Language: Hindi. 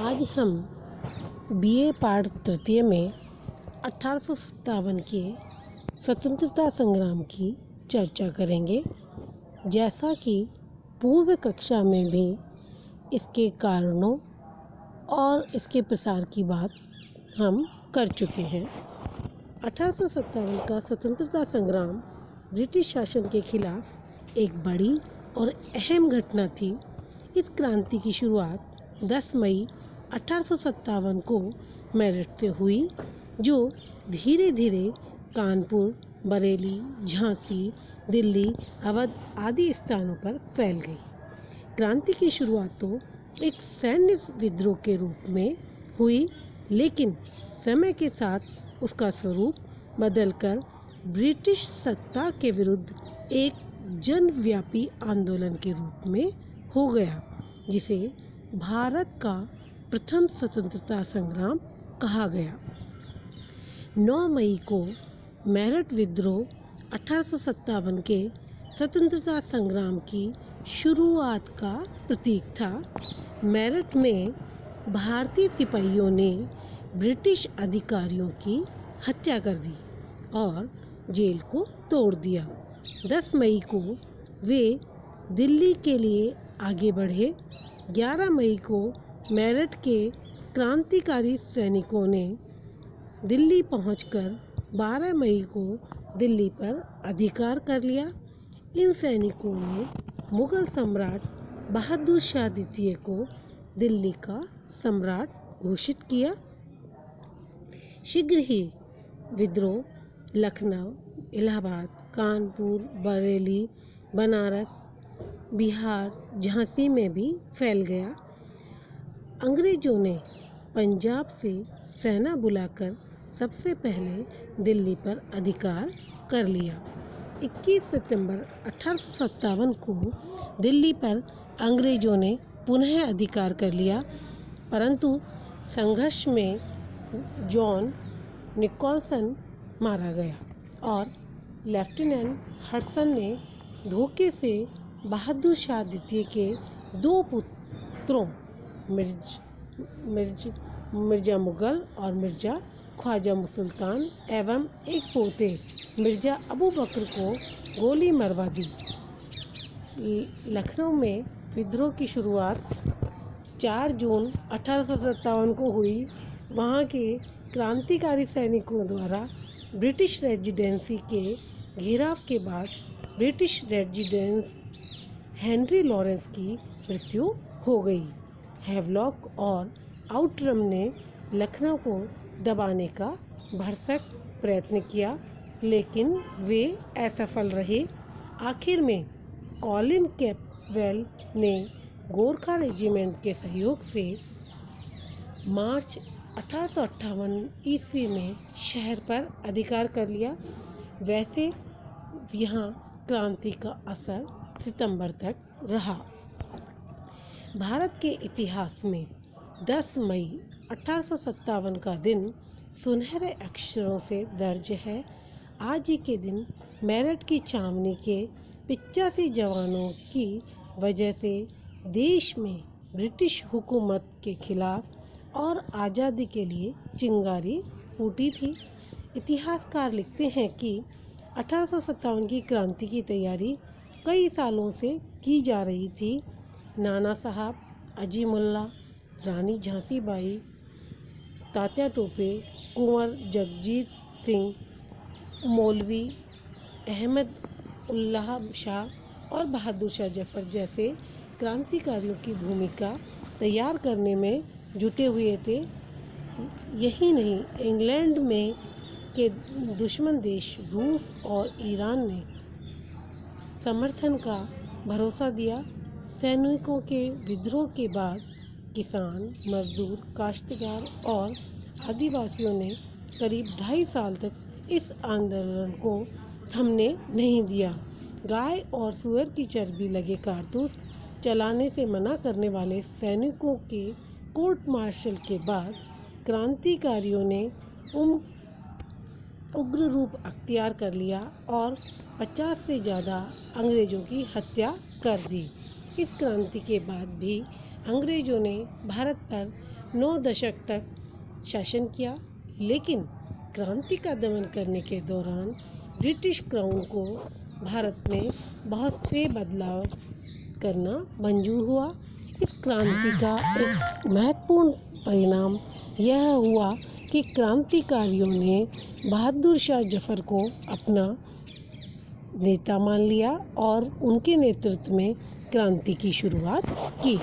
आज हम बीए पाठ तृतीय में 1857 के स्वतंत्रता संग्राम की चर्चा करेंगे। जैसा कि पूर्व कक्षा में भी इसके कारणों और इसके प्रसार की बात हम कर चुके हैं। 1857 का स्वतंत्रता संग्राम ब्रिटिश शासन के खिलाफ एक बड़ी और अहम घटना थी। इस क्रांति की शुरुआत 10 मई 1857 को मेरठ से हुई, जो धीरे धीरे कानपुर, बरेली, झांसी, दिल्ली, अवध आदि स्थानों पर फैल गई। क्रांति की शुरुआत तो एक सैन्य विद्रोह के रूप में हुई, लेकिन समय के साथ उसका स्वरूप बदलकर ब्रिटिश सत्ता के विरुद्ध एक जनव्यापी आंदोलन के रूप में हो गया, जिसे भारत का प्रथम स्वतंत्रता संग्राम कहा गया। 9 मई को मेरठ विद्रोह 1857 के स्वतंत्रता संग्राम की शुरुआत का प्रतीक था। मेरठ में भारतीय सिपाहियों ने ब्रिटिश अधिकारियों की हत्या कर दी और जेल को तोड़ दिया। 10 मई को वे दिल्ली के लिए आगे बढ़े। 11 मई को मेरठ के क्रांतिकारी सैनिकों ने दिल्ली पहुंचकर 12 मई को दिल्ली पर अधिकार कर लिया। इन सैनिकों ने मुगल सम्राट बहादुर शाह द्वितीय को दिल्ली का सम्राट घोषित किया। शीघ्र ही विद्रोह लखनऊ, इलाहाबाद, कानपुर, बरेली, बनारस, बिहार, झांसी में भी फैल गया। अंग्रेजों ने पंजाब से सेना बुलाकर सबसे पहले दिल्ली पर अधिकार कर लिया। 21 सितंबर 1857 को दिल्ली पर अंग्रेजों ने पुनः अधिकार कर लिया, परंतु संघर्ष में जॉन निकोलसन मारा गया और लेफ्टिनेंट हडसन ने धोखे से बहादुर शाह द्वितीय के 2 पुत्रों मिर्जा मुगल और मिर्जा ख्वाजा सुल्तान एवं एक पोते मिर्जा अबू बकर को गोली मरवा दी। लखनऊ में विद्रोह की शुरुआत 4 जून 1857 को हुई। वहाँ के क्रांतिकारी सैनिकों द्वारा ब्रिटिश रेजिडेंसी के घेराव के बाद ब्रिटिश रेजिडेंट हेनरी लॉरेंस की मृत्यु हो गई। हैवलॉक और आउट्रम ने लखनऊ को दबाने का भरसक प्रयत्न किया, लेकिन वे असफल रहे। आखिर में कॉलिन कैंपबेल ने गोरखा रेजिमेंट के सहयोग से मार्च 1858 ईस्वी में शहर पर अधिकार कर लिया। वैसे यहाँ क्रांति का असर सितंबर तक रहा। भारत के इतिहास में 10 मई 1857 का दिन सुनहरे अक्षरों से दर्ज है। आज ही के दिन मेरठ की छावनी के 85 जवानों की वजह से देश में ब्रिटिश हुकूमत के खिलाफ और आज़ादी के लिए चिंगारी फूटी थी। इतिहासकार लिखते हैं कि 1857 की क्रांति की तैयारी कई सालों से की जा रही थी। नाना साहब, अजीमुल्ला, रानी झांसी बाई, तात्या टोपे, कुंवर जगजीत सिंह, मौलवी अहमद उल्लाह शाह और बहादुर शाह जफर जैसे क्रांतिकारियों की भूमिका तैयार करने में जुटे हुए थे। यही नहीं, इंग्लैंड में के दुश्मन देश रूस और ईरान ने समर्थन का भरोसा दिया। सैनिकों के विद्रोह के बाद किसान, मजदूर, काश्तकार और आदिवासियों ने करीब 2.5 साल तक इस आंदोलन को थमने नहीं दिया। गाय और सुअर की चर्बी लगे कारतूस चलाने से मना करने वाले सैनिकों के कोर्ट मार्शल के बाद क्रांतिकारियों ने उग्र रूप अख्तियार कर लिया और 50 से ज़्यादा अंग्रेज़ों की हत्या कर दी। इस क्रांति के बाद भी अंग्रेज़ों ने भारत पर 9 दशक तक शासन किया, लेकिन क्रांति का दमन करने के दौरान ब्रिटिश क्राउन को भारत में बहुत से बदलाव करना मंजूर हुआ। इस क्रांति का एक महत्वपूर्ण परिणाम यह हुआ कि क्रांतिकारियों ने बहादुर शाह जफर को अपना नेता मान लिया और उनके नेतृत्व में क्रांति की शुरुआत की।